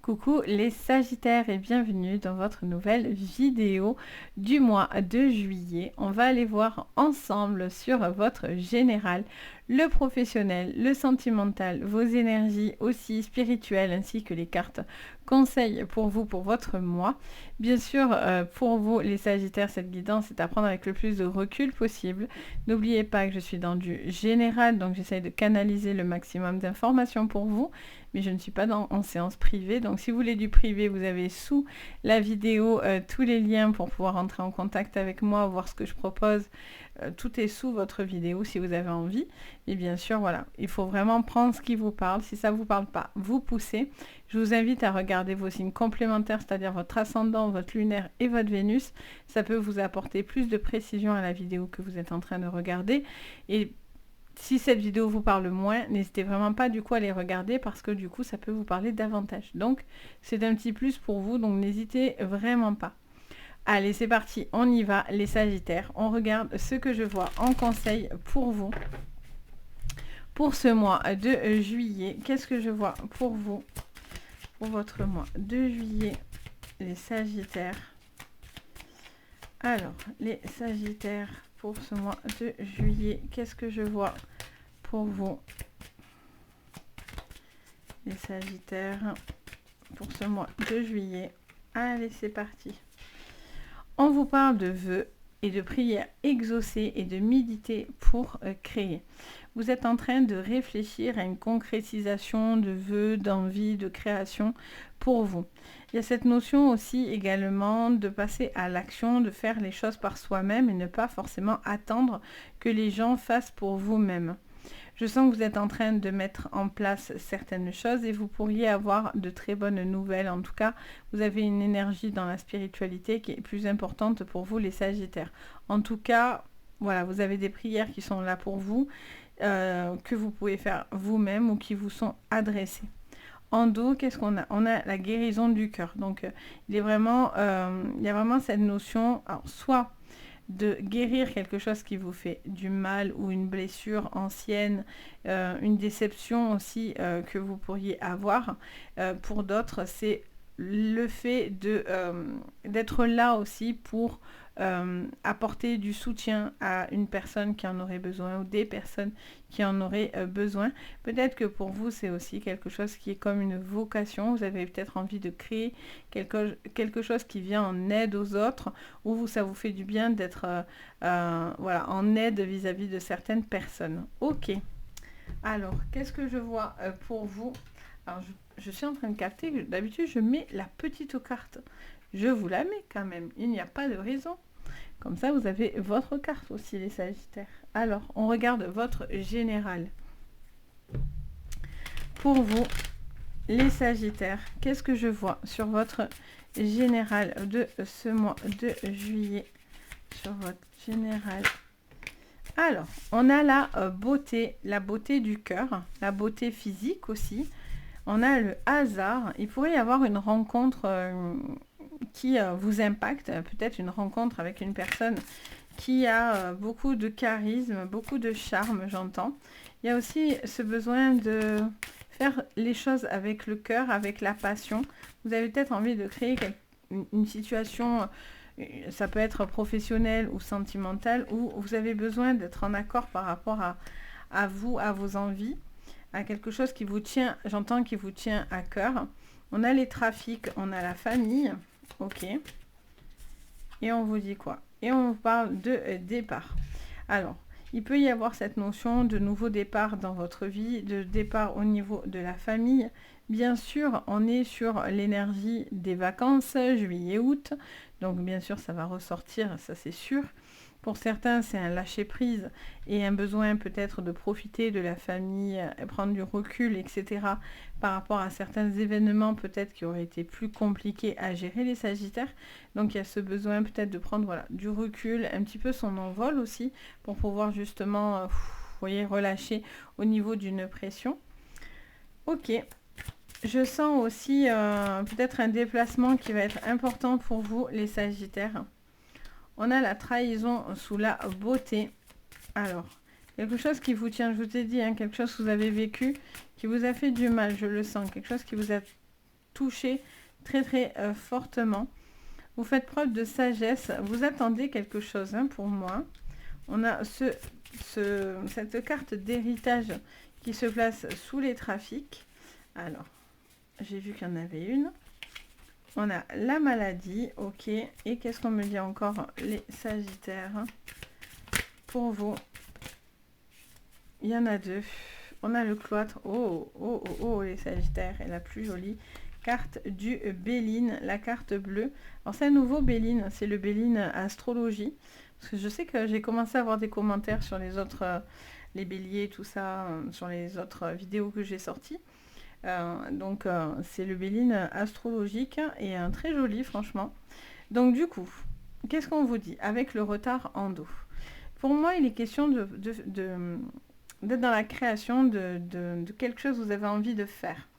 Coucou les Sagittaires et bienvenue dans votre nouvelle vidéo du mois de juillet. On va aller voir ensemble sur votre général, le professionnel, le sentimental, vos énergies aussi spirituelles ainsi que les cartes conseils pour vous pour votre mois. Bien sûr, pour vous les Sagittaires, cette guidance est à prendre avec le plus de recul possible. N'oubliez pas que je suis dans du général, donc j'essaye de canaliser le maximum d'informations pour vous. Mais je ne suis pas en séance privée. Donc si vous voulez du privé, vous avez sous la vidéo tous les liens pour pouvoir entrer en contact avec moi, voir ce que je propose. Tout est sous votre vidéo si vous avez envie. Et bien sûr, voilà, il faut vraiment prendre ce qui vous parle. Si ça ne vous parle pas, vous poussez. Je vous invite à regarder vos signes complémentaires, c'est-à-dire votre ascendant, votre lunaire et votre Vénus. Ça peut vous apporter plus de précision à la vidéo que vous êtes en train de regarder. Et si cette vidéo vous parle moins, n'hésitez vraiment pas du coup à les regarder parce que du coup ça peut vous parler davantage. Donc c'est un petit plus pour vous, donc n'hésitez vraiment pas. Allez, c'est parti, on y va les Sagittaires. On regarde ce que je vois en conseil pour vous. Pour ce mois de juillet, qu'est-ce que je vois pour vous? Pour votre mois de juillet, les Sagittaires. Alors, les Sagittaires, pour ce mois de juillet, qu'est-ce que je vois pour vous? Les Sagittaires, pour ce mois de juillet. Allez, c'est parti. On vous parle de vœux et de prières exaucées et de méditer pour créer. Vous êtes en train de réfléchir à une concrétisation de vœux, d'envie, de création pour vous. Il y a cette notion aussi également de passer à l'action, de faire les choses par soi-même et ne pas forcément attendre que les gens fassent pour vous-même. Je sens que vous êtes en train de mettre en place certaines choses et vous pourriez avoir de très bonnes nouvelles. En tout cas, vous avez une énergie dans la spiritualité qui est plus importante pour vous les Sagittaires. En tout cas, voilà, vous avez des prières qui sont là pour vous, que vous pouvez faire vous-même ou qui vous sont adressées. En dos, qu'est-ce qu'on a? On a la guérison du cœur. Donc, il y a vraiment cette notion, alors, soit de guérir quelque chose qui vous fait du mal ou une blessure ancienne, une déception aussi que vous pourriez avoir. Pour d'autres, c'est le fait d'être là aussi pour apporter du soutien à une personne qui en aurait besoin ou des personnes qui en auraient besoin. Peut-être que pour vous, c'est aussi quelque chose qui est comme une vocation. Vous avez peut-être envie de créer quelque chose qui vient en aide aux autres ou ça vous fait du bien d'être voilà, en aide vis-à-vis de certaines personnes. Ok. Alors, qu'est-ce que je vois pour vous? Alors, je suis en train de capter que d'habitude, je mets la petite carte. Je vous la mets quand même. Il n'y a pas de raison. Comme ça, vous avez votre carte aussi, les Sagittaires. Alors, on regarde votre général. Pour vous, les Sagittaires, qu'est-ce que je vois sur votre général de ce mois de juillet? Sur votre général. Alors, on a la beauté du cœur, la beauté physique aussi. On a le hasard. Il pourrait y avoir une rencontre qui vous impacte, peut-être une rencontre avec une personne qui a beaucoup de charisme, beaucoup de charme, j'entends. Il y a aussi ce besoin de faire les choses avec le cœur, avec la passion. Vous avez peut-être envie de créer une situation, ça peut être professionnelle ou sentimentale, où vous avez besoin d'être en accord par rapport à vous, à vos envies, à quelque chose qui vous tient, j'entends, qui vous tient à cœur. On a les trafics, on a la famille. Ok. Et on vous dit quoi? Et on vous parle de départ. Alors, il peut y avoir cette notion de nouveau départ dans votre vie, de départ au niveau de la famille. Bien sûr, on est sur l'énergie des vacances, juillet-août. Donc, bien sûr, ça va ressortir, ça c'est sûr. Pour certains, c'est un lâcher-prise et un besoin peut-être de profiter de la famille, prendre du recul, etc. par rapport à certains événements peut-être qui auraient été plus compliqués à gérer les Sagittaires. Donc il y a ce besoin peut-être de prendre voilà, du recul, un petit peu son envol aussi, pour pouvoir justement, vous voyez, relâcher au niveau d'une pression. Ok. Je sens aussi peut-être un déplacement qui va être important pour vous, les Sagittaires. On a la trahison sous la beauté. Alors, quelque chose qui vous tient, je vous ai dit, hein, quelque chose que vous avez vécu, qui vous a fait du mal, je le sens. Quelque chose qui vous a toucher très très fortement. Vous faites preuve de sagesse, vous attendez quelque chose hein, pour moi. On a cette carte d'héritage qui se place sous les trafics. Alors, j'ai vu qu'il y en avait une. On a la maladie, ok. Et qu'est-ce qu'on me dit encore, les Sagittaires? Pour vous, il y en a deux. On a le cloître. Oh, oh, oh, oh, les Sagittaires. Et la plus jolie carte du Béline, la carte bleue. Alors, c'est un nouveau Béline. C'est le Béline Astrologie. Parce que je sais que j'ai commencé à avoir des commentaires sur les autres, les béliers, tout ça, sur les autres vidéos que j'ai sorties. Donc, c'est le Béline astrologique et très joli, franchement. Donc, du coup, qu'est-ce qu'on vous dit avec le retard en dos? Pour moi, il est question d'être dans la création de quelque chose que vous avez envie de faire.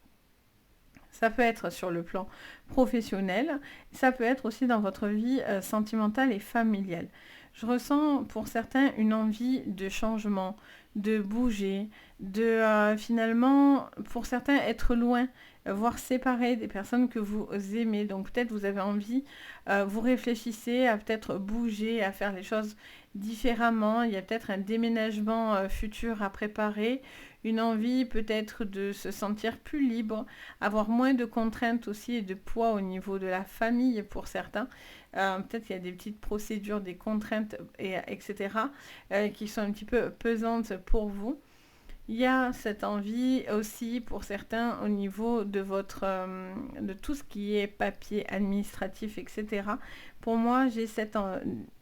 Ça peut être sur le plan professionnel, ça peut être aussi dans votre vie sentimentale et familiale. Je ressens pour certains une envie de changement, de bouger, de finalement, pour certains, être loin, voire séparer des personnes que vous aimez. Donc peut-être vous avez envie, vous réfléchissez à peut-être bouger, à faire les choses différemment. Il y a peut-être un déménagement futur à préparer, une envie peut-être de se sentir plus libre, avoir moins de contraintes aussi et de poids au niveau de la famille pour certains. Peut-être qu'il y a des petites procédures, des contraintes, etc. Qui sont un petit peu pesantes pour vous. Il y a cette envie aussi pour certains au niveau de de tout ce qui est papier administratif, etc. Pour moi,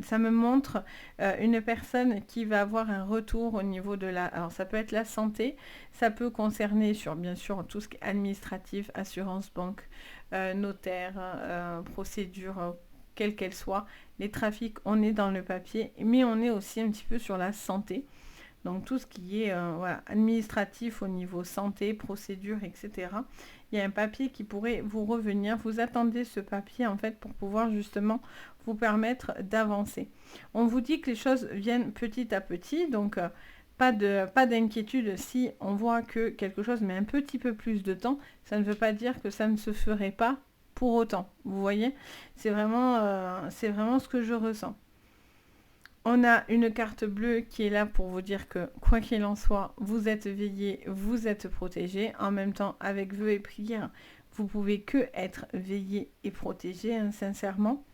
ça me montre une personne qui va avoir un retour au niveau de alors ça peut être la santé, ça peut concerner bien sûr tout ce qui est administratif, assurance, banque, notaire, procédure, quelle qu'elle soit. Les trafics, on est dans le papier, mais on est aussi un petit peu sur la santé. Donc tout ce qui est voilà, administratif au niveau santé, procédure, etc. Il y a un papier qui pourrait vous revenir. Vous attendez ce papier en fait pour pouvoir justement vous permettre d'avancer. On vous dit que les choses viennent petit à petit. Donc pas d'inquiétude si on voit que quelque chose met un petit peu plus de temps. Ça ne veut pas dire que ça ne se ferait pas pour autant. Vous voyez, c'est vraiment ce que je ressens. On a une carte bleue qui est là pour vous dire que, quoi qu'il en soit, vous êtes veillé, vous êtes protégé. En même temps, avec vœux et prières, vous pouvez que être veillé et protégé, hein, sincèrement.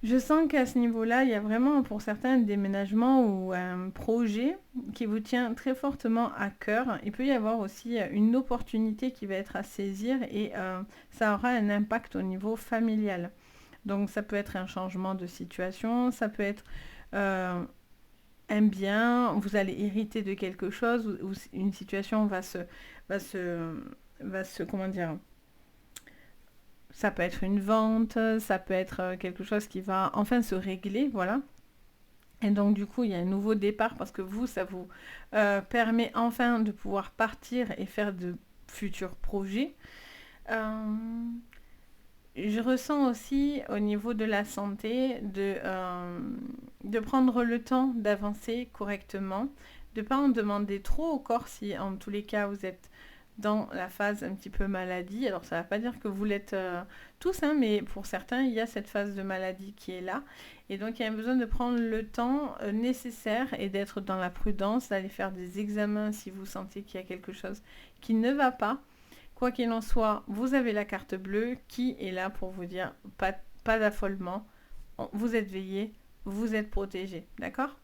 Je sens qu'à ce niveau-là, il y a vraiment pour certains un déménagement ou un projet qui vous tient très fortement à cœur. Il peut y avoir aussi une opportunité qui va être à saisir et ça aura un impact au niveau familial. Donc ça peut être un changement de situation, ça peut être un bien, vous allez hériter de quelque chose, ou une situation va se comment dire, ça peut être une vente, ça peut être quelque chose qui va enfin se régler, voilà. Et donc du coup, il y a un nouveau départ parce que ça vous permet enfin de pouvoir partir et faire de futurs projets. Je ressens aussi au niveau de la santé de prendre le temps d'avancer correctement, de ne pas en demander trop au corps si en tous les cas vous êtes dans la phase un petit peu maladie. Alors ça ne va pas dire que vous l'êtes tous, hein, mais pour certains il y a cette phase de maladie qui est là. Et donc il y a besoin de prendre le temps nécessaire et d'être dans la prudence, d'aller faire des examens si vous sentez qu'il y a quelque chose qui ne va pas. Quoi qu'il en soit, vous avez la carte bleue qui est là pour vous dire pas d'affolement, vous êtes veillé, vous êtes protégé, d'accord?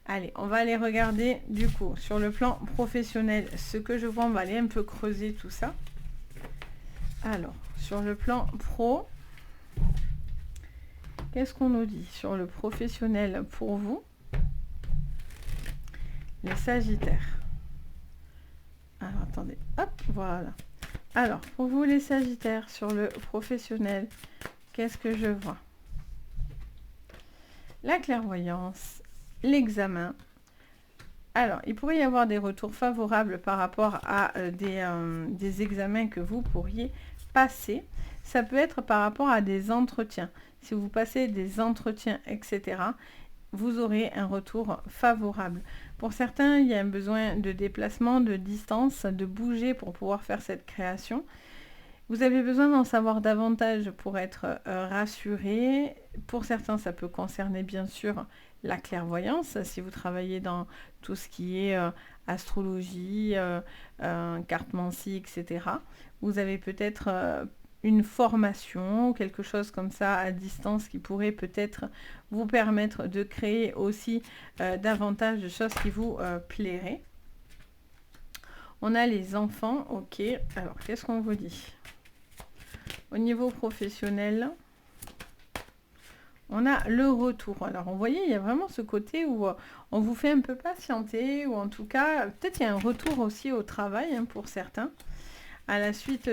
Allez, on va aller regarder du coup sur le plan professionnel ce que je vois, on va aller un peu creuser tout ça. Alors, sur le plan pro, qu'est-ce qu'on nous dit sur le professionnel pour vous? Les Sagittaires. Alors, attendez, hop, voilà. Alors, pour vous les Sagittaires, sur le professionnel, qu'est-ce que je vois? La clairvoyance, l'examen. Alors, il pourrait y avoir des retours favorables par rapport à des examens que vous pourriez passer. Ça peut être par rapport à des entretiens. Si vous passez des entretiens, etc., vous aurez un retour favorable. Pour certains, il y a un besoin de déplacement, de distance, de bouger pour pouvoir faire cette création. Vous avez besoin d'en savoir davantage pour être rassuré. Pour certains, ça peut concerner bien sûr la clairvoyance, si vous travaillez dans tout ce qui est astrologie, cartomancie, etc. Vous avez peut-être une formation, quelque chose comme ça à distance qui pourrait peut-être vous permettre de créer aussi davantage de choses qui vous plairaient. On a les enfants, ok. Alors, qu'est-ce qu'on vous dit ? Au niveau professionnel, on a le retour. Alors, vous voyez, il y a vraiment ce côté où on vous fait un peu patienter, ou en tout cas, peut-être il y a un retour aussi au travail pour certains, à la suite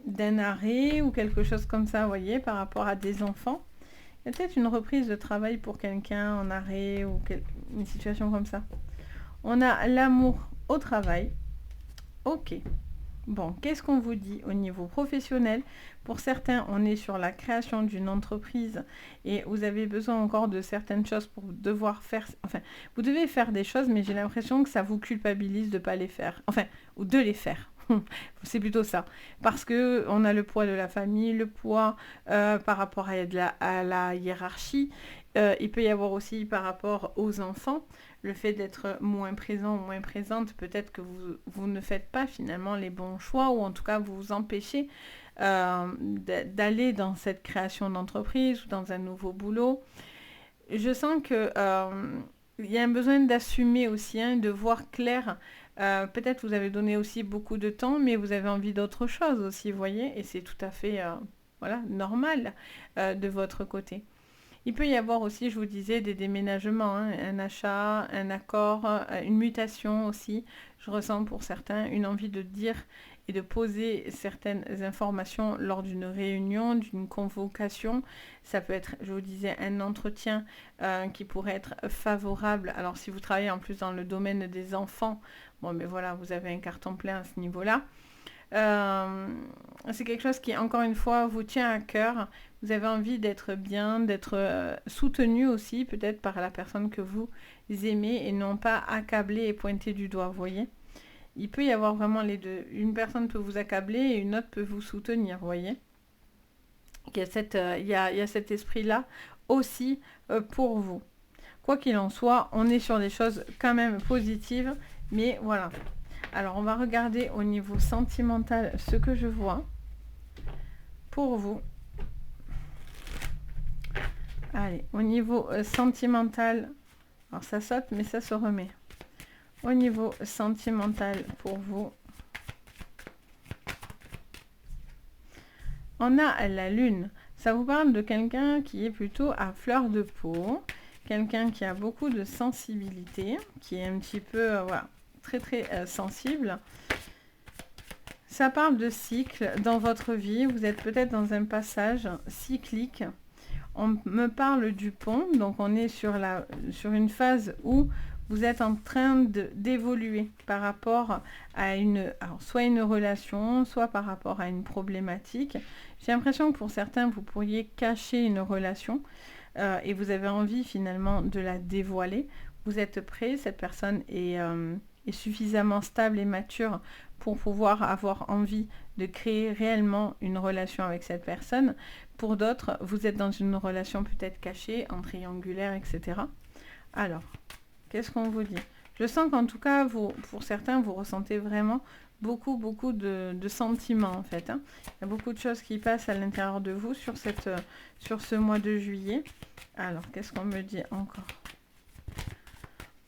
d'un arrêt ou quelque chose comme ça, vous voyez, par rapport à des enfants. Il y a peut-être une reprise de travail pour quelqu'un en arrêt ou une situation comme ça. On a l'amour au travail. Ok. Bon, qu'est-ce qu'on vous dit au niveau professionnel? Pour certains, on est sur la création d'une entreprise et vous avez besoin encore de certaines choses pour devoir faire... Enfin, vous devez faire des choses, mais j'ai l'impression que ça vous culpabilise de ne pas les faire. Enfin, ou de les faire. C'est plutôt ça. Parce qu'on a le poids de la famille, le poids par rapport à la hiérarchie. Il peut y avoir aussi par rapport aux enfants, le fait d'être moins présent ou moins présente, peut-être que vous ne faites pas finalement les bons choix, ou en tout cas vous vous empêchez d'aller dans cette création d'entreprise ou dans un nouveau boulot. Je sens que il y a un besoin d'assumer aussi, de voir clair. Peut-être vous avez donné aussi beaucoup de temps, mais vous avez envie d'autre chose aussi, vous voyez, et c'est tout à fait voilà, normal de votre côté. Il peut y avoir aussi, je vous disais, des déménagements, un achat, un accord, une mutation aussi. Je ressens pour certains une envie de dire et de poser certaines informations lors d'une réunion, d'une convocation. Ça peut être, je vous disais, un entretien qui pourrait être favorable. Alors si vous travaillez en plus dans le domaine des enfants, bon mais voilà, vous avez un carton plein à ce niveau-là. C'est quelque chose qui, encore une fois, vous tient à cœur. Vous avez envie d'être bien, d'être soutenu aussi, peut-être par la personne que vous aimez, et non pas accablé et pointé du doigt, vous voyez. Il peut y avoir vraiment les deux. Une personne peut vous accabler et une autre peut vous soutenir, vous voyez. Il y a cet esprit-là aussi pour vous. Quoi qu'il en soit, on est sur des choses quand même positives, mais voilà. Alors, on va regarder au niveau sentimental ce que je vois pour vous. Allez, au niveau sentimental, alors ça saute, mais ça se remet. Au niveau sentimental pour vous, on a la lune. Ça vous parle de quelqu'un qui est plutôt à fleur de peau, quelqu'un qui a beaucoup de sensibilité, qui est un petit peu, voilà, très sensible. Ça parle de cycle dans votre vie. Vous êtes peut-être dans un passage cyclique. On me parle du pont, donc on est sur une phase où vous êtes en train d'évoluer par rapport à soit une relation, soit par rapport à une problématique. J'ai l'impression que pour certains, vous pourriez cacher une relation et vous avez envie finalement de la dévoiler. Vous êtes prêt, cette personne est suffisamment stable et mature pour pouvoir avoir envie de créer réellement une relation avec cette personne. Pour d'autres, vous êtes dans une relation peut-être cachée, en triangulaire, etc. Alors, qu'est-ce qu'on vous dit? Je sens qu'en tout cas, pour certains, vous ressentez vraiment beaucoup de sentiments en fait. Il y a beaucoup de choses qui passent à l'intérieur de vous sur ce mois de juillet. Alors, qu'est-ce qu'on me dit encore?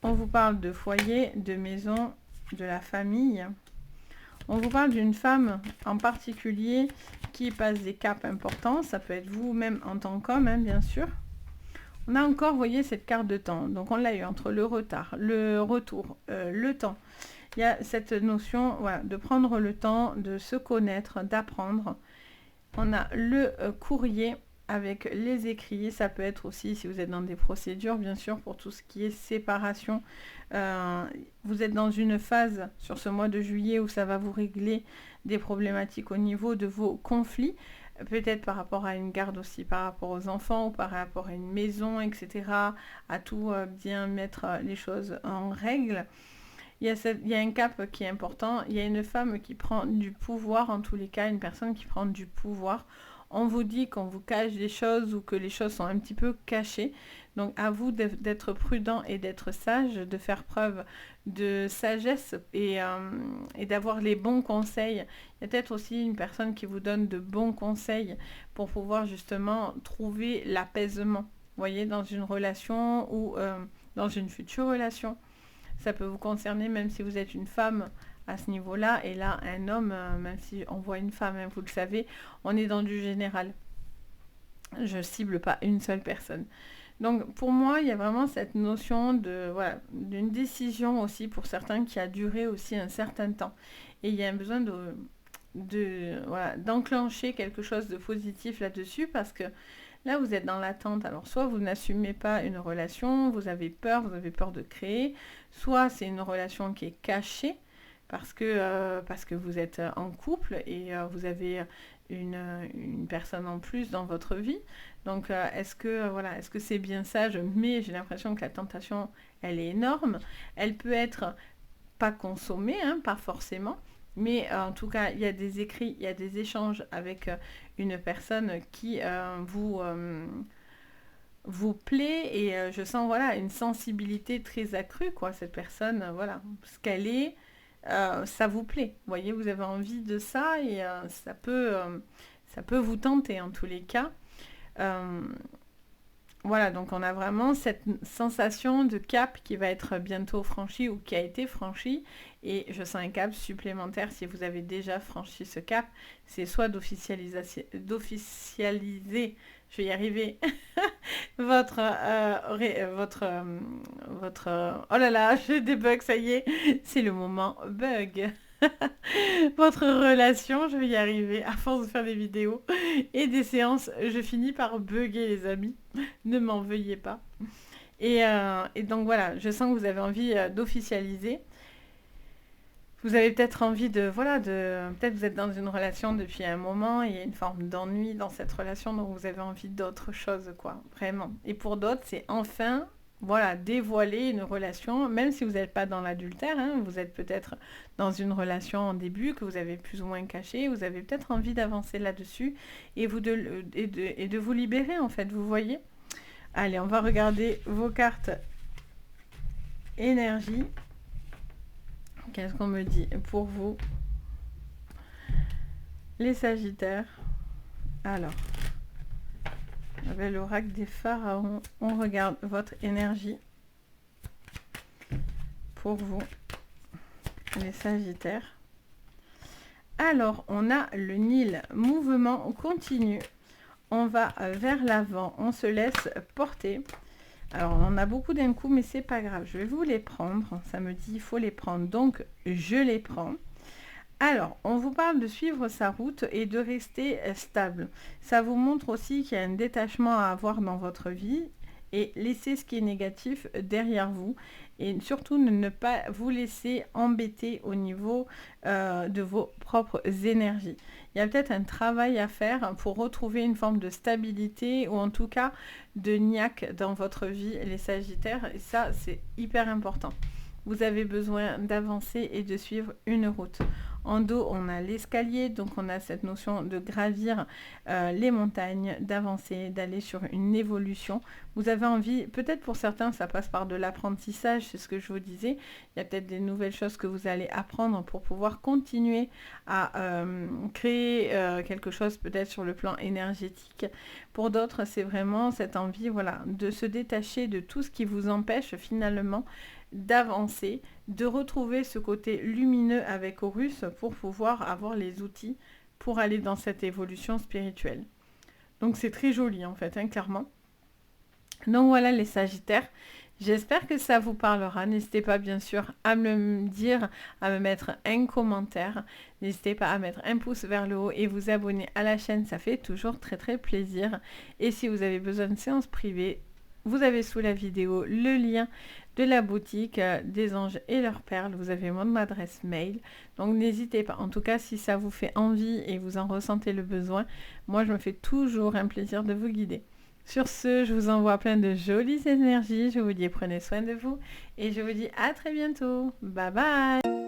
On vous parle de foyer, de maison, de la famille. On vous parle d'une femme en particulier qui passe des caps importants. Ça peut être vous-même en tant qu'homme, bien sûr. On a encore, vous voyez, cette carte de temps. Donc, on l'a eu entre le retard, le retour, le temps. Il y a cette notion, voilà, de prendre le temps, de se connaître, d'apprendre. On a le courrier avec les écrits. Ça peut être aussi, si vous êtes dans des procédures, bien sûr, pour tout ce qui est séparation. Vous êtes dans une phase sur ce mois de juillet où ça va vous régler des problématiques au niveau de vos conflits. peut-être par rapport à une garde aussi, par rapport aux enfants ou par rapport à une maison, etc. À tout bien mettre les choses en règle. Il y a un cap qui est important. Il y a une femme qui prend du pouvoir, en tous les cas, une personne qui prend du pouvoir. On vous dit qu'on vous cache des choses ou que les choses sont un petit peu cachées. Donc à vous d'être prudent et d'être sage, de faire preuve de sagesse et d'avoir les bons conseils. Il y a peut-être aussi une personne qui vous donne de bons conseils pour pouvoir justement trouver l'apaisement. Vous voyez, dans une relation ou dans une future relation. Ça peut vous concerner même si vous êtes une femme à ce niveau-là. Et là, un homme, même si on voit une femme, hein, vous le savez, on est dans du général. Je cible pas une seule personne. Donc pour moi, il y a vraiment cette notion d'une décision aussi pour certains qui a duré aussi un certain temps. Et il y a un besoin d'enclencher quelque chose de positif là-dessus parce que là, vous êtes dans l'attente. Alors, soit vous n'assumez pas une relation, vous avez peur de créer, soit c'est une relation qui est cachée parce que vous êtes en couple et vous avez une personne en plus dans votre vie. Donc, est-ce que c'est bien sage? Mais j'ai l'impression que la tentation, elle est énorme. Elle peut être pas consommée, hein, pas forcément. Mais en tout cas, il y a des écrits, il y a des échanges avec une personne qui vous plaît et je sens une sensibilité très accrue, quoi. Cette personne, ce qu'elle est, ça vous plaît. Vous voyez, vous avez envie de ça et ça peut vous tenter en tous les cas. Donc on a vraiment cette sensation de cap qui va être bientôt franchi ou qui a été franchi. Et je sens un cap supplémentaire si vous avez déjà franchi ce cap. C'est soit d'officialiser, je vais y arriver, votre, oh là là, j'ai des bugs, ça y est, c'est le moment bug. Votre relation, je vais y arriver, à force de faire des vidéos et des séances, je finis par bugger les amis, ne m'en veuillez pas. Et donc voilà, je sens que vous avez envie d'officialiser. Vous avez peut-être envie peut-être vous êtes dans une relation depuis un moment, et il y a une forme d'ennui dans cette relation, donc vous avez envie d'autre chose, quoi, vraiment. Et pour d'autres, c'est enfin dévoiler une relation, même si vous n'êtes pas dans l'adultère, hein, vous êtes peut-être dans une relation en début que vous avez plus ou moins cachée, vous avez peut-être envie d'avancer là-dessus et de vous libérer, en fait, vous voyez. Allez, on va regarder vos cartes énergie. Qu'est-ce qu'on me dit pour vous, les Sagittaires? Alors, avec l'oracle des pharaons, on regarde votre énergie pour vous, les Sagittaires. Alors, on a le Nil, mouvement continu. On va vers l'avant, on se laisse porter. Alors, on en a beaucoup d'un coup, mais c'est pas grave. Je vais vous les prendre. Ça me dit, il faut les prendre. Donc, je les prends. Alors, on vous parle de suivre sa route et de rester stable. Ça vous montre aussi qu'il y a un détachement à avoir dans votre vie et laisser ce qui est négatif derrière vous. Et surtout, ne pas vous laisser embêter au niveau de vos propres énergies. Il y a peut-être un travail à faire pour retrouver une forme de stabilité ou en tout cas de niaque dans votre vie, les Sagittaires. Et ça, c'est hyper important. Vous avez besoin d'avancer et de suivre une route. En dos, on a l'escalier, donc on a cette notion de gravir les montagnes, d'avancer, d'aller sur une évolution. Vous avez envie, peut-être pour certains, ça passe par de l'apprentissage, c'est ce que je vous disais. Il y a peut-être des nouvelles choses que vous allez apprendre pour pouvoir continuer à créer quelque chose peut-être sur le plan énergétique. Pour d'autres, c'est vraiment cette envie de se détacher de tout ce qui vous empêche finalement d'avancer, de retrouver ce côté lumineux avec Horus pour pouvoir avoir les outils pour aller dans cette évolution spirituelle. Donc c'est très joli en fait, clairement. Donc voilà les Sagittaires, j'espère que ça vous parlera. N'hésitez pas bien sûr à me le dire, à me mettre un commentaire. N'hésitez pas à mettre un pouce vers le haut et vous abonner à la chaîne, ça fait toujours très très plaisir. Et si vous avez besoin de séances privées, Vous avez sous la vidéo le lien de la boutique des anges et leurs perles. Vous avez mon adresse mail. Donc n'hésitez pas. En tout cas, si ça vous fait envie et vous en ressentez le besoin, moi je me fais toujours un plaisir de vous guider. Sur ce, je vous envoie plein de jolies énergies. Je vous dis prenez soin de vous et je vous dis à très bientôt. Bye bye.